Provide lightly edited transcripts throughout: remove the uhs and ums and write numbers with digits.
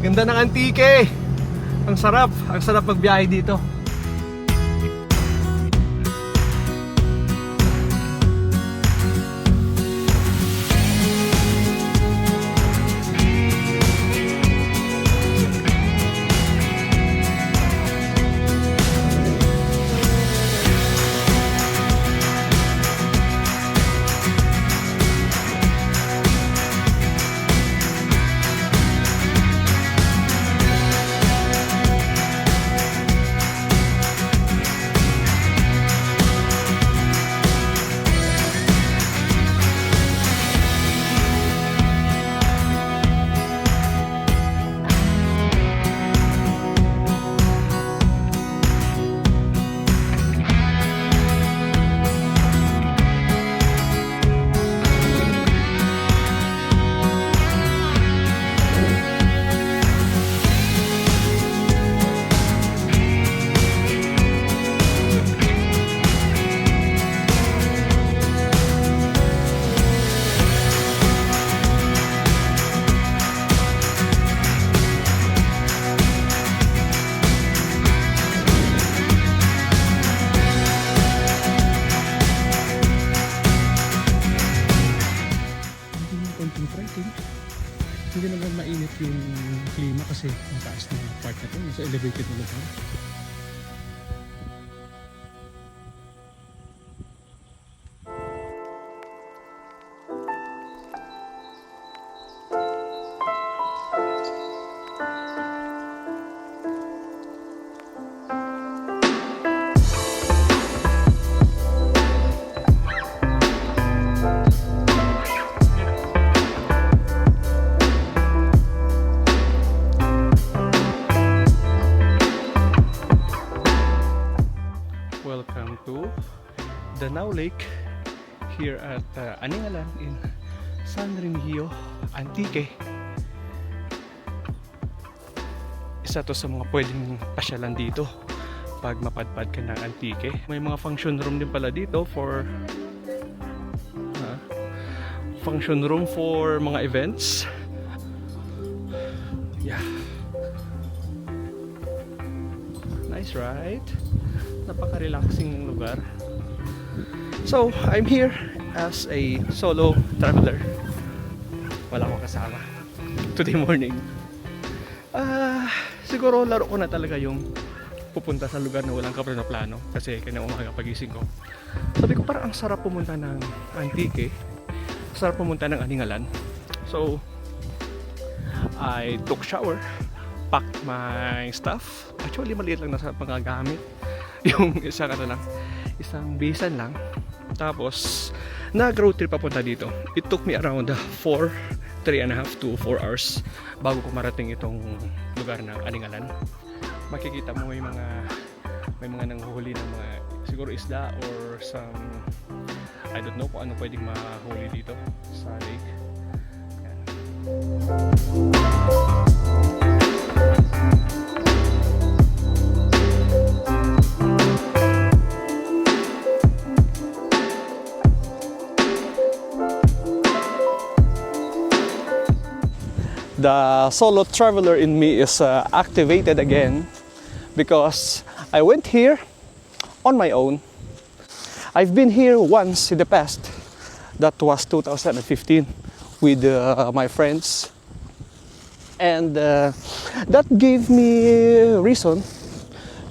Ganda ng Antique. Ang sarap magbiyahe dito. Hindi naman mainit yung klima kasi ang taas na part na ito, sa elevated na lugar. Welcome to Danao Lake here at Aningalan in San Remigio, Antique. Isa to sa mga pwedeng pasyalan dito pag mapadpad ka ng Antique. May mga function room din pala dito for function room for mga events. Yeah. Nice, right? Napaka-relaxing lugar. So, I'm here as a solo traveler. Wala akong kasama today morning. Siguro laro ko na talaga yung pupunta sa lugar na walang kaplano-plano kasi kanya umaga pagising ko. Sabi ko parang ang sarap pumunta ng Antique. Sarap pumunta ng Aningalan. So, I took shower, packed my stuff. Actually, maliit lang na sa panggagamit. Yung isang bisan lang. Tapos nag-road trip papunta dito. It took me around 3.5 to 4 hours bago ko marating itong lugar ng Aningalan. Makikita mo may mga nanghuhuli ng mga siguro isda or some I don't know kung ano pwedeng mahuli dito sa lake. Yan. The solo traveler in me is activated again because I went here on my own. I've been here once in the past. That was 2015 with my friends. And that gave me reason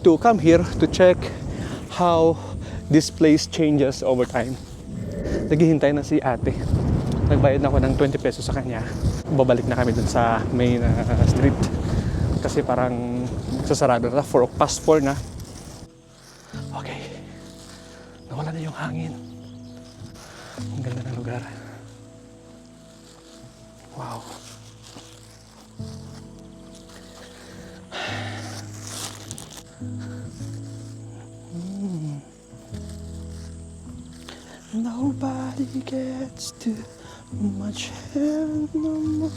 to come here to check how this place changes over time. Naghihintay na si ate. Nagbayad na ako ng 20 pesos sa kanya. Babalik na kami dun sa main street kasi parang sasarado na, 4 na. Okay, nawala na yung hangin. Ang ganda ng lugar. Wow. Nobody gets too much hair no more.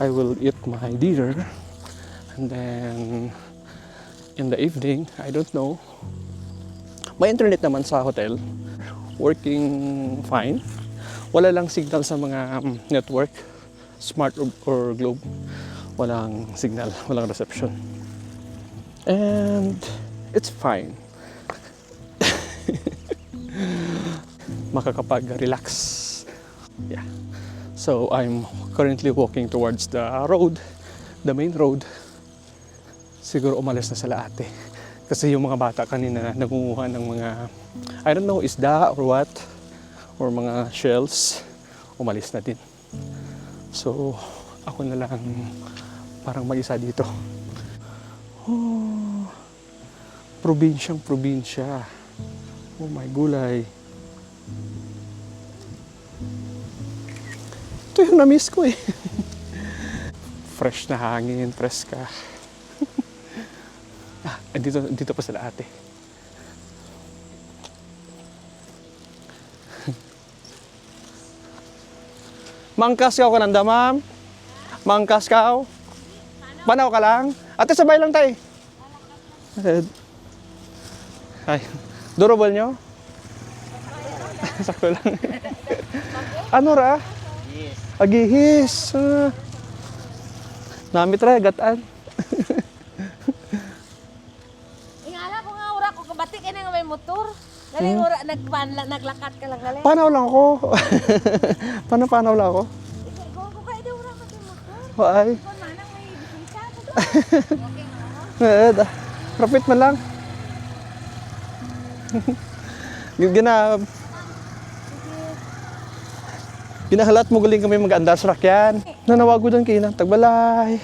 I will eat my dinner and then in the evening, I don't know. May internet naman sa hotel. working fine. Wala lang signal sa mga network, Smart or Globe. Walang signal, walang reception. And it's fine. Makakapag-relax. Yeah. So I'm currently walking towards the road, the main road. Siguro umalis na sila ate. Kasi yung mga bata kanina nangunguha ng mga, I don't know, isda or what, or mga shells, umalis na din. So ako na lang parang mag-isa dito. Oh, probinsyang probinsya. Oh my gulay. Ito yung na-miss ko eh. Fresh na hangin, preska. Dito pa sila ate. Mangkas ka nanda, ma'am? Mangkas ka? Panaw ka lang? Ate, sabay lang tayo. Ay, durable nyo? Sakto lang. Ano ra? Yes. Agihis. Namit ra, gataan. Ingala ko nga ura ko kabati kay nga may motor. Galing ura naglakat ka lang galing. Panaw lang ako. Panaw lang ako. Ikaw ko kay ura ka sa motor. Waay. Kon manang may bisita ko. Profit man lang. Ginahalat mo galing kami mag-andar sa rakyan. Nanawago doon kayo ng tagbalay.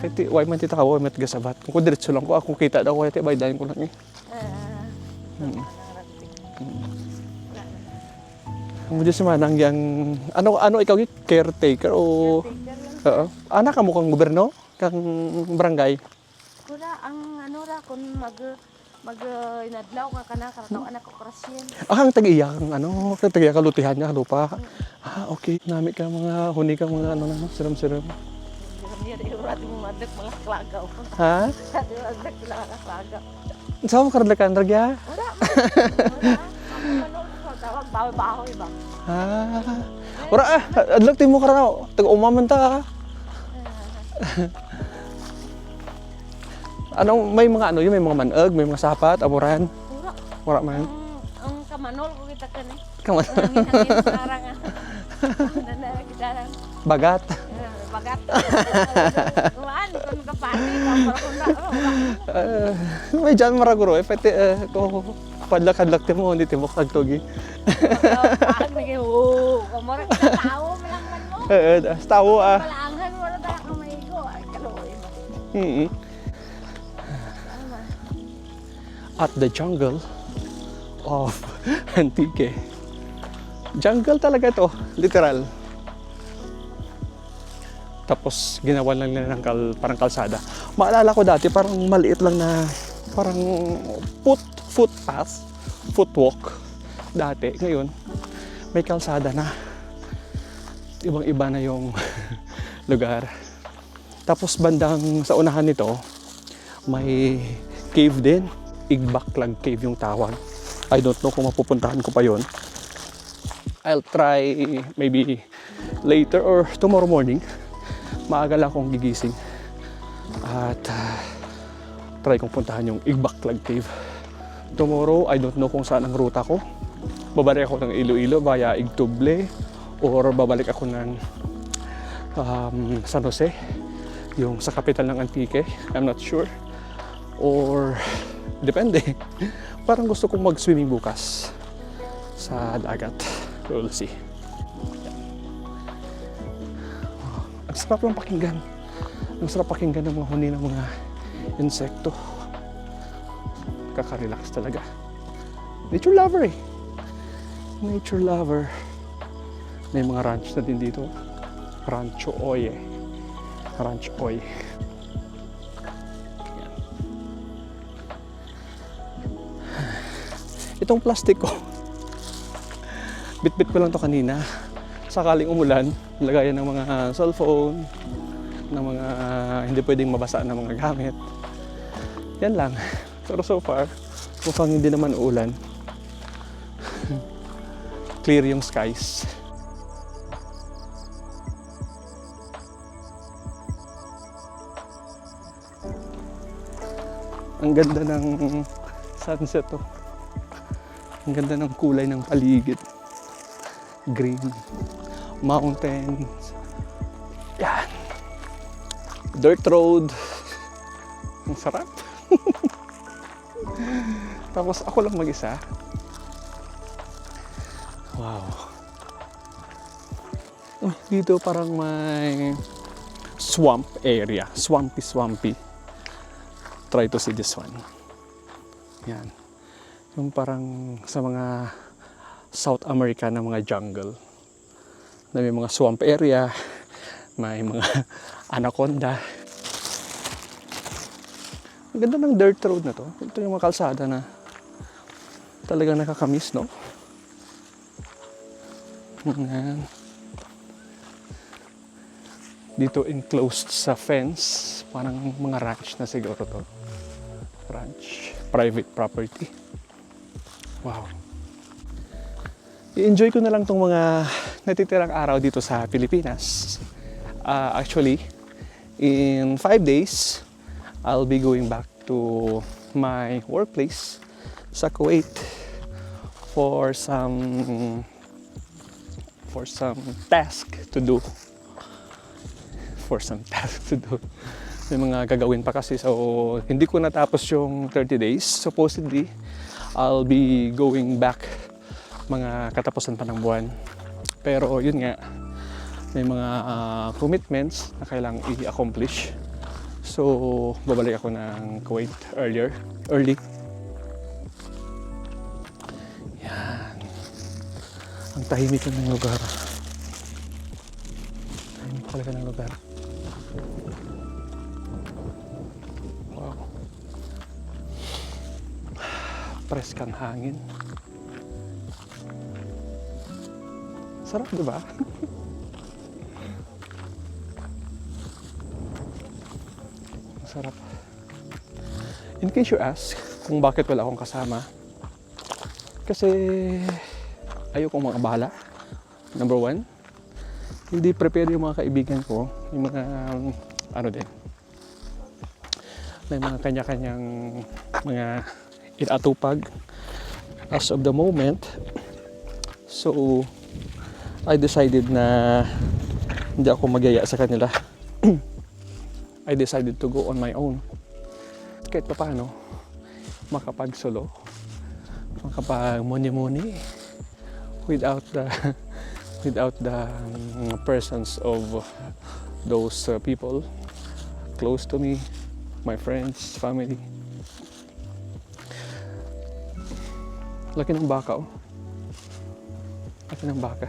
Kaya why man tita ka, why man tigasabat. Kung diretso lang ko, kung kita daw ko, kaya baydahin ko lang eh. Ang mudyo si Manang yang, ano ikaw yung caretaker o... Oo. Anak ka mo kang gobyerno? Kang barangay? Kura ang ano ra kun mag inadlaw ka kana karataw anak ko krasyen. Ang tag-iya kang tag-iya ka lutihan niya lupa. Okay. Nami ka mga huni ka mga siram-siram. Diya di ura di mo madak mga klagaw. Ha? Di madak sila ka klagaw. Saan mo karalakan ragya? Wala. Ano ko tawag bahoy ba? Ora adlak timo ka raw. Tag-umaman ta. May mga may mga maneg, may mga sapat, amuran. Wala man. Ang kamanol ko kita kan eh. Kamanol. Hangin sarang. Nana kita lang. Bagat. Bagat. Kuan kun kapani pa May dyan maraguro pwede ko padlak-adlak timo hindi timo kagtogi. Pag naging kamora kita tao man mo. Tawo Palangan wala ta ka maigo ay kaloy ba. At the jungle of Antique. Jungle talaga ito, literal. Tapos ginawa lang nila ng parang kalsada. Maalala ko dati parang maliit lang na parang footwalk dati. Ngayon may kalsada na. Ibang-iba na yung lugar. Tapos bandang sa unahan nito may cave din. Igbaklag Cave yung tawag. I don't know kung mapupuntahan ko pa yon. I'll try maybe later or tomorrow morning. Maaga lang akong gigising. At try kong puntahan yung Igbaklag Cave. Tomorrow, I don't know kung saan ang ruta ko. Babalik ako ng Iloilo via Igtuble or babalik ako ng San Jose, yung sa capital ng Antique. I'm not sure. Or depende. Parang gusto kong mag-swimming bukas sa dagat. We'll see. Ang sarap lang pakinggan. Ang sarap pakinggan ng mga huni ng mga insekto. Kaka-relax talaga. Nature lover eh. Nature lover. May mga ranch na din dito. Rancho Oy eh. Ranch Oy. Itong plastic ko, bit-bit ko lang to kanina. Sakaling umulan, lagayan ng mga cellphone, ng mga hindi pwedeng mabasa na mga gamit. Yan lang. Pero so far, mukhang hindi naman uulan. clear yung skies. Ang ganda ng sunset to. Ang ganda ng kulay ng paligid. Green, mountains. Yan. Dirt road. Ang sarap. Tapos ako lang mag-isa. Wow. Oh, dito parang may swamp area. Swampy. Try to see this one. Yan. Yung parang sa mga South America na mga jungle. Na may mga swamp area. May mga anaconda. Ang ganda ng dirt road na to. Ito yung mga kalsada na talagang nakakamiss, no? Yan. Dito enclosed sa fence. Parang mga ranch na siguro to. Ranch. Private property. Wow. I-enjoy ko na lang tong mga natitirang araw dito sa Pilipinas. Actually, in 5 days, I'll be going back to my workplace sa Kuwait for some task to do. May mga gagawin pa kasi, so hindi ko natapos yung 30 days. Supposedly, I'll be going back mga katapusan pa ng buwan. Pero yun nga, may mga commitments na kailangang i-accomplish. So, babalik ako ng Kuwait early. Yan. Ang tahimik ng lugar. Tahimik talaga ng lugar. Wow. Preskang hangin. Sarap, di ba? Sarap. In case you ask kung bakit wala akong kasama, kasi ayokong makabahala. Number one, hindi prepared yung mga kaibigan ko, yung mga may mga kanya-kanyang mga inatupag as of the moment. So I decided na hindi ako magyaya sa kanila. I decided to go on my own. Kahit pa paano, makapag-solo, makapag-muni-muni without the presence of those people close to me, my friends, family. Laki ng baka, oh. Laki ng baka.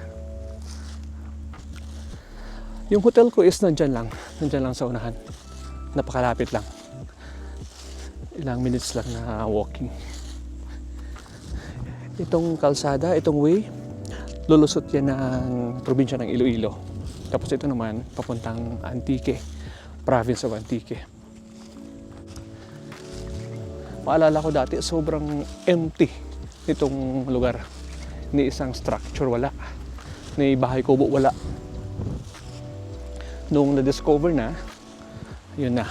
Yung hotel ko is nandyan lang sa unahan. Napakalapit lang. Ilang minutes lang na walking. Itong kalsada, itong way, lulusot yan ng probinsya ng Iloilo. Tapos ito naman, papuntang Antique, province of Antique. Maalala ko dati, sobrang empty itong lugar. Ni isang structure, wala. Ni bahay kubo, wala. Nung na-discover na, yun na.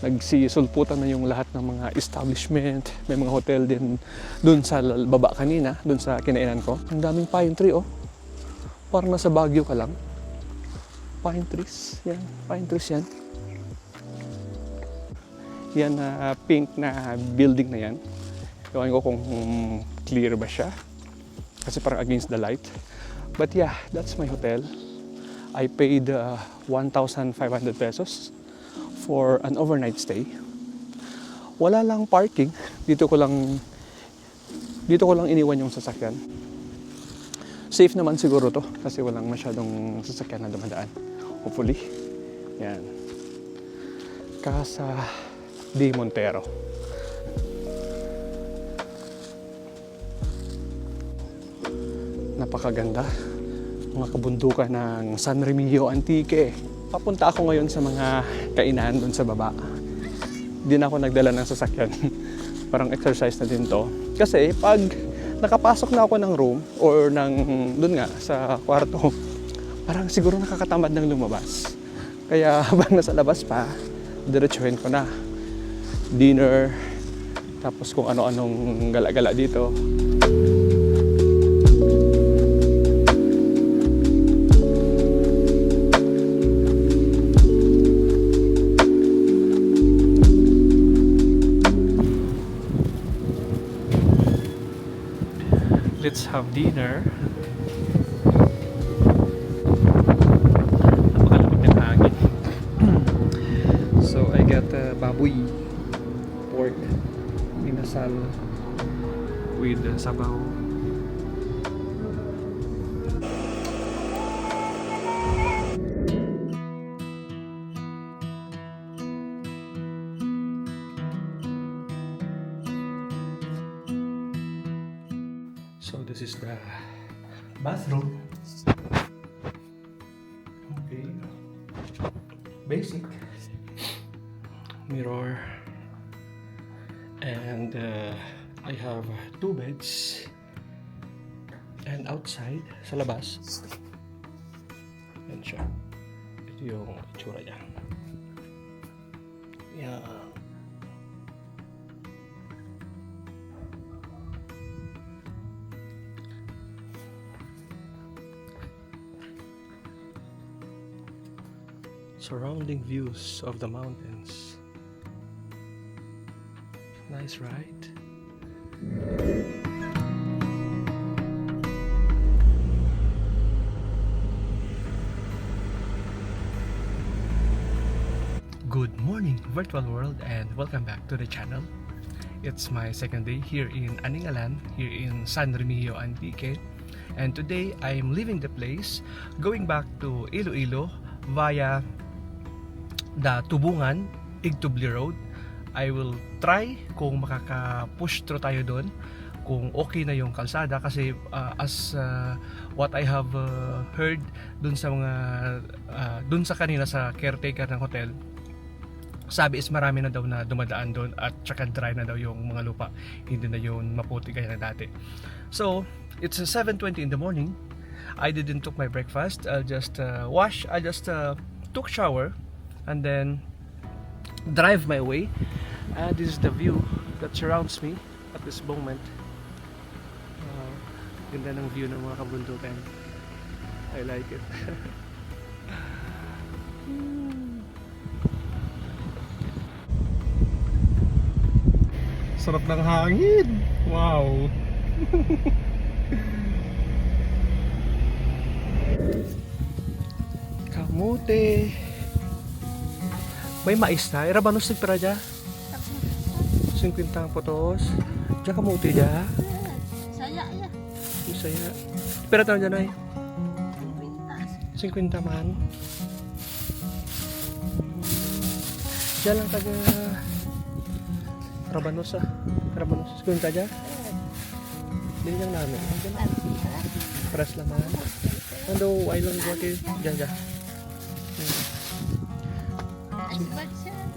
Nagsisulputan na yung lahat ng mga establishment. May mga hotel din dun sa baba kanina, dun sa kinainan ko. Ang daming pine tree, oh. Parang nasa Baguio ka lang. Pine trees. Yan, pine trees yan. Yan na pink na building na yan. Ewan ko kung clear ba siya. Kasi parang against the light. But yeah, that's my hotel. I paid 1,500 pesos for an overnight stay. Wala lang parking. Dito ko lang iniwan yung sasakyan. Safe naman siguro to kasi walang masyadong sasakyan na dumadaan. Hopefully. Yan. Casa de Montero. Napakaganda. Mga kabundukan ng San Remigio Antique. Papunta ako ngayon sa mga kainan doon sa baba. Hindi na ako nagdala ng sasakyan. Parang exercise na din to. Kasi pag nakapasok na ako ng room or ng dun nga sa kwarto, parang siguro nakakatamad ng lumabas. Kaya habang nasa labas pa, diretsuhin ko na dinner, tapos kung ano-anong gala-gala dito. Let's have dinner. Napakalapit ng hangin. So I got baboy, pork, inasal with sabaw. So this is the bathroom. Okay. Basic. Mirror. And I have 2 beds. And outside, sa labas, yan siya. Ito yung itsura niya. Yan. Surrounding views of the mountains. Nice, right? Good morning, virtual world, and welcome back to the channel. It's my second day here in Aningalan, here in San Remigio, Antique. And today, I'm leaving the place, going back to Iloilo via the Tubungan, Igtubli Road. I will try kung makaka-push through tayo doon, kung okay na yung kalsada, kasi as what I have heard dun sa mga dun sa kanina sa caretaker ng hotel, sabi is marami na daw na dumadaan doon at tsaka dry na daw yung mga lupa, hindi na yun maputi gaya na dati. So it's 7:20 in the morning. I didn't took my breakfast. I'll just took shower and then drive my way. And this is the view that surrounds me at this moment. Ganda ng view ng mga kabundukan. I like it. Sarap ng hangin. Wow. Kamote. May mais na. Irabanos nagpira dya. 50 ang potos. Dya kamote dya. Saya ya. Saya. Pira taon dyan ay? 50 man. Dya lang taga Rabanos ah. Rabanos. 50 dya? Hindi lang namin. Paras naman. Ando, ay lang ko kayo. Dyan dyan.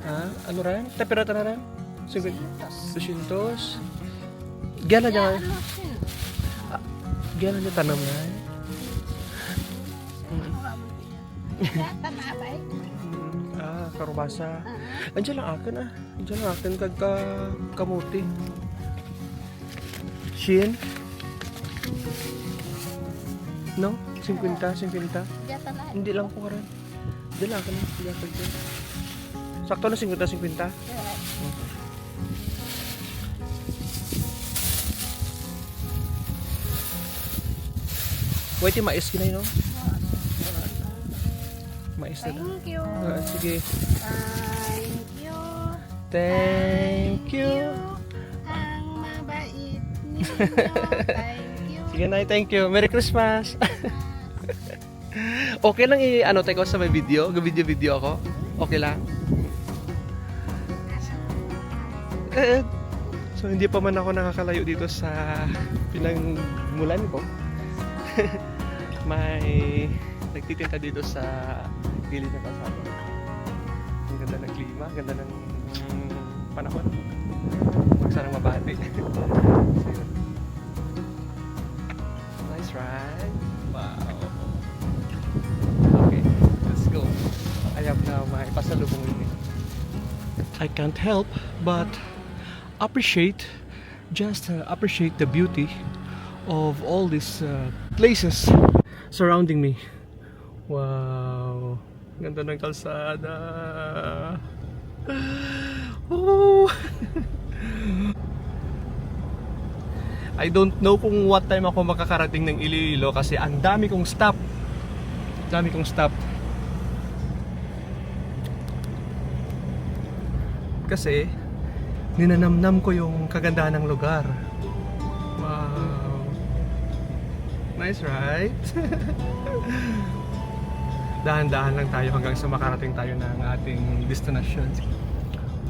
Ha? Ano rin? Tapirata na rin? 200. Gana dyan. Gana dyan tanam na. Karubasa. Andiyan lang akin ah. Andiyan lang akin kamuti. Shin? No? 50. Hindi lang ko karan. Diyan lang akin ah. Sakto na 50. Wait, yung mais kinay no? Mais na. Thank you. Sige. Thank you. Thank you. Ang mabait ninyo. Thank you. Sige na, thank you. Merry Christmas. Okay lang i-ano tayo sa may video? Video ako? Okay lang? So hindi pa man ako nakakalayo dito sa pinagmulan ko. May nagtitinda dito sa gilid ng kalsada. Ang ganda ng klima, ganda ng panahon. Huwag sanang mabati. So, yun. Nice, right? Wow. Okay, let's go. I have now my pasalubong with me. I can't help but appreciate the beauty of all these places surrounding me. Wow, ganda ng kalsada. Oh. I don't know kung what time ako makakarating ng Iloilo kasi ang dami kong stop. Kasi ninanamnam ko yung kagandahan ng lugar. Wow. Nice, right? Dahan-dahan lang tayo hanggang sa makarating tayo ng ating destination.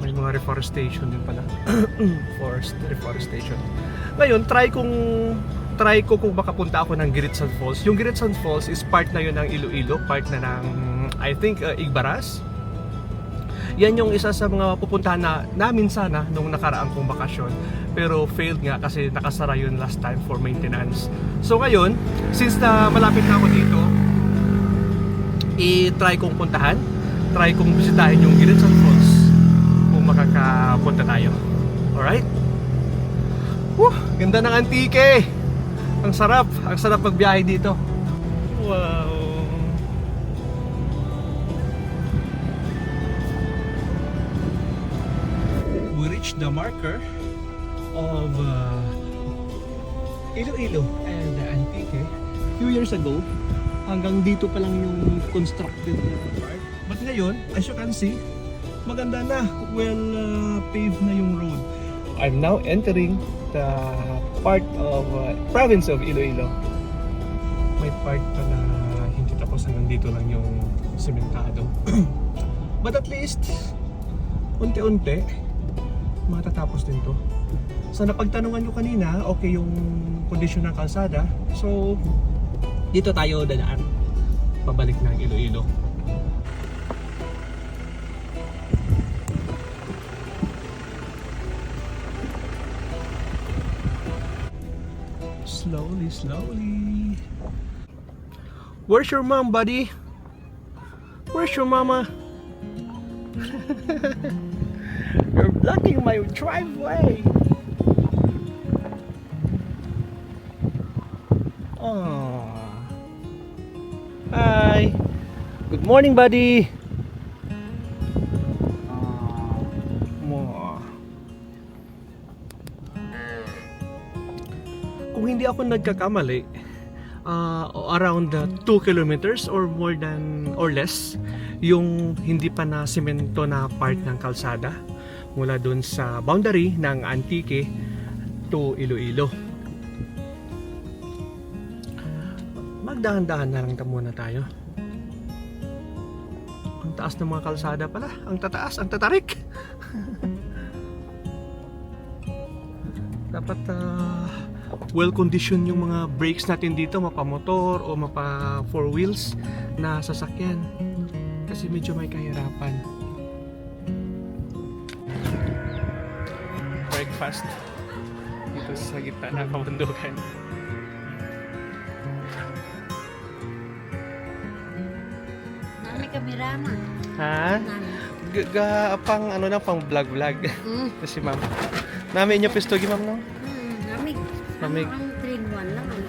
May mga reforestation din pala. Reforestation. Ngayon, try ko kung makapunta ako ng Giritsan Falls. Yung Giritsan Falls is part na yun ng Iloilo, part na ng, I think, Igbaras. Yan yung isa sa mga pupuntahan namin sana nung nakaraang kong bakasyon. Pero failed nga kasi nakasara yun last time for maintenance. So ngayon, since na malapit na ako dito, i-try kong puntahan. Try kong bisitahin yung Giritsan Falls kung makakapunta tayo. Alright? Ganda ng Antique! Ang sarap magbiyahe dito. Wow! We reached the marker of Iloilo and Antique. Few years ago, hanggang dito pa lang yung constructed part. But ngayon, as you can see, maganda na. Well paved na yung road. I'm now entering the part of province of Iloilo. May part pa na hindi tapos, hanggang dito lang yung sementado. But at least unti-unti matatapos din to. So napagtanungan nyo kanina, okay yung kondisyon ng kalsada. So dito tayo dadaan pabalik ng Iloilo. Slowly. Where's your mom, buddy? Where's your mama? You're blocking my driveway. Oh. Hi. Good morning, buddy. Kung hindi ako nagkakamali, around 2 kilometers or more than or less yung hindi pa na semento na part ng kalsada mula dun sa boundary ng Antique to Iloilo. Magdahan-dahan na lang muna tayo. Ang taas ng mga kalsada pala, ang tataas, ang tatarik. Dapat well-conditioned yung mga brakes natin dito, mapa-motor o mapa-four wheels na sasakyan. Kasi medyo may kahirapan. Breakfast dito sa gitna ng kabundukan. Mami kamerama. Ha? Pang ano na, pang vlog-vlog. Kasi ma'am. Mami inyo pistogi ma'am no? Mamig. Ang 3-1 lang ano.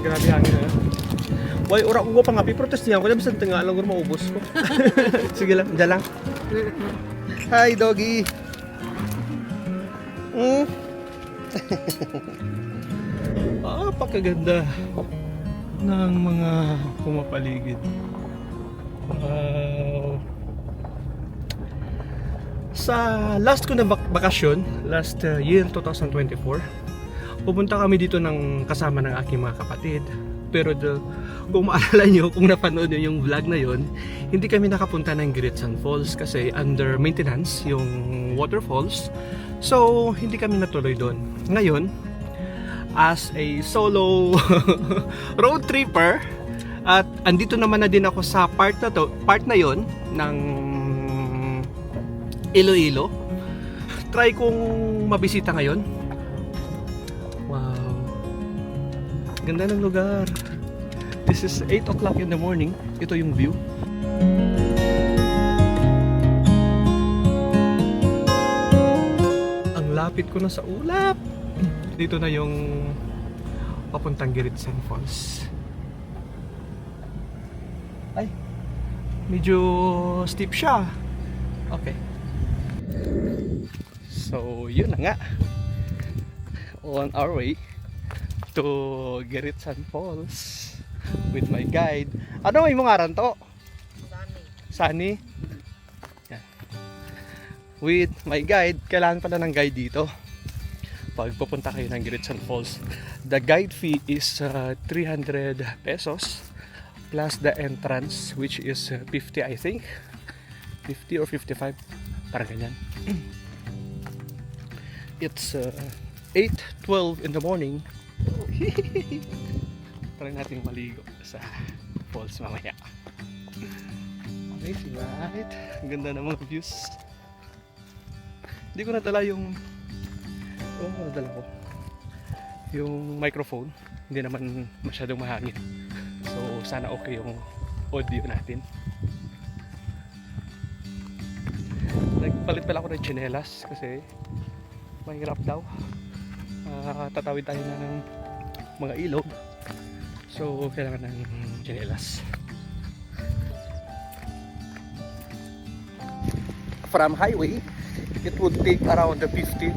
Grabe hangin eh. Why, ora ko pa nga protest niya. Kaya bisan tinga lang maubos ko. Sige lang, dyan lang. Hi doggy. Pakaganda ng mga pumapaligid. Wow. Sa last ko na bakasyon, last year 2024, pupunta kami dito ng kasama ng aking mga kapatid. Pero kung maalala nyo, kung napanood nyo yung vlog na yon, hindi kami nakapunta ng Giritsan Falls kasi under maintenance yung waterfalls. So hindi kami natuloy doon. Ngayon, as a solo road tripper, at andito naman na din ako sa part na yon ng Iloilo. Try kong mabisita ngayon Wow. Ganda ng lugar. This is 8 o'clock in the morning. Ito yung view. Ang lapit ko na sa ulap. Dito na yung papuntang Giritsan Falls. Ay, medyo steep siya. Okay. So, yun na nga. On our way to Giritsan Falls with my guide. Ano may mga aran to? Sunny. Yan. With my guide. Kailangan pala ng guide dito pag pupunta kayo ng Giritsan Falls. The guide fee is 300 pesos plus the entrance, which is 50 I think. 50 or 55, parang ganyan. It's 8:12 in the morning. Try natin maligo sa falls mamaya. Amazing, right? Ang ganda ng mga views. Hindi ko nadala yung nadala ko yung microphone. Hindi naman masyadong mahangin. So sana okay yung audio natin. Nagpalit pala ako ng tsinelas kasi mahirap daw. Tatawid tayo na ng mga ilog. So kailangan ng tsinelas. From highway, it would take around 15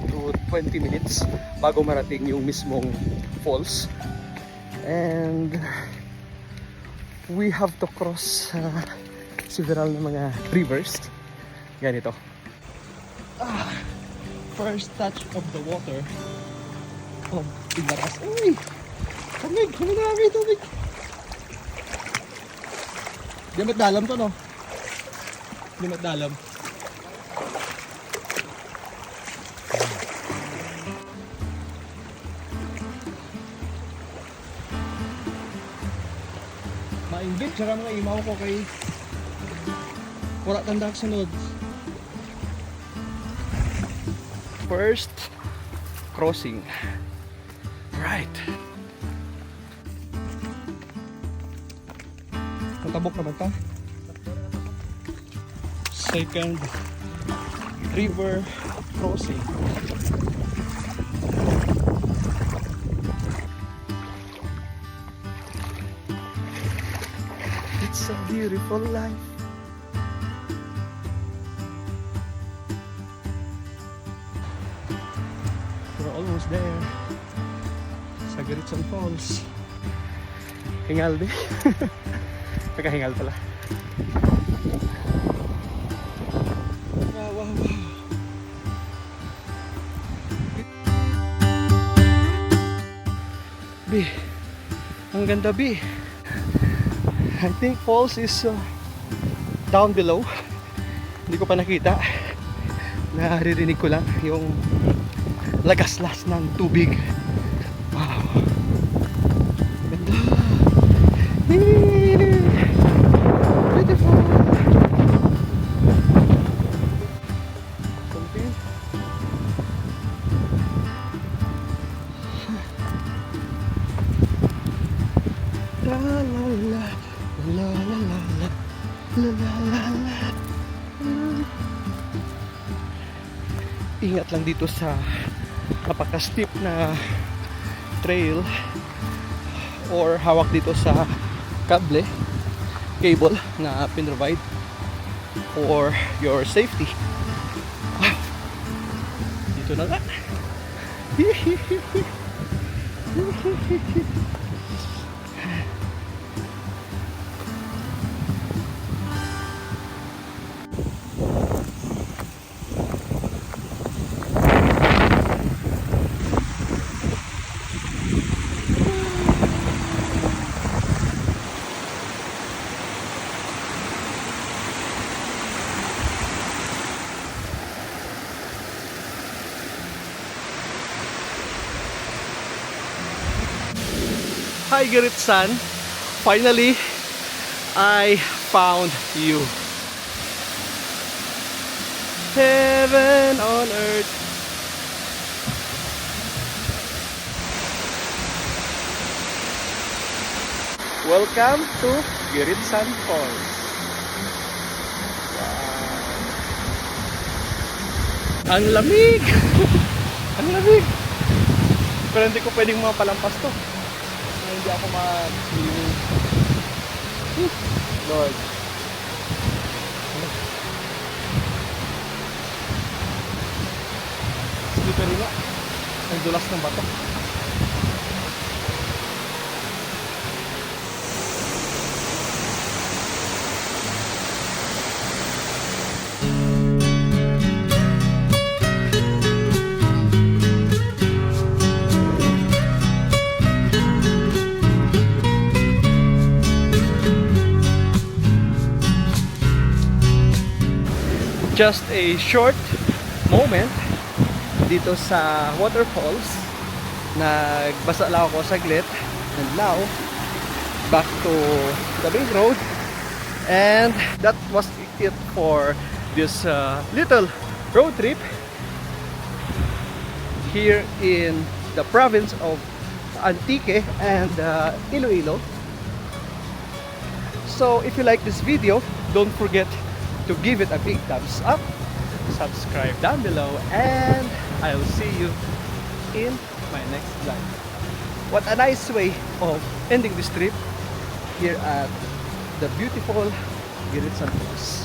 to 20 minutes bago marating yung mismong falls. And we have to cross several na mga rivers. Ganito. First touch of the water. Oh, ilakas. Uy! Tubig! Huminami, tubig! Di ba't dalam to, no? Di ba't dalam? Mainggit, saka mga imaw ko kay wala tandak sunod. First crossing. Right. Matabok naman ta. Second river crossing. It's a beautiful life. We're almost there. Sa Giritsan Falls. Hingal din. Pagkahingal pala. Wow, wow, wow. Bi, ang ganda, Bi. I think falls is down below. Hindi ko pa nakita. Naririnig ko lang yung lagaslas ng tubig. Wow. Ganda. Beautiful. Something. La la la. La la la la la la la la. Ingat lang dito sa napaka-steep na trail or hawak dito sa cable na pinrovide for your safety. Dito na nga. Hi Giritsan, finally I found you. Heaven on earth. Welcome to Giritsan Falls. Ang lamig! Ang lamig! Pero hindi ko pwedeng mapalampas to. Hindi ako mag-swimming. Lord. Slippery nga. Ang dulas ng bato. Just a short moment dito sa waterfalls. Nagbasa lang ako saglit, and now back to the main road, and that was it for this little road trip here in the province of Antique and Iloilo. So if you like this video, don't forget to give it a big thumbs up, subscribe down below, and I'll see you in my next vlog. What a nice way of ending this trip here at the beautiful Giritsan Falls.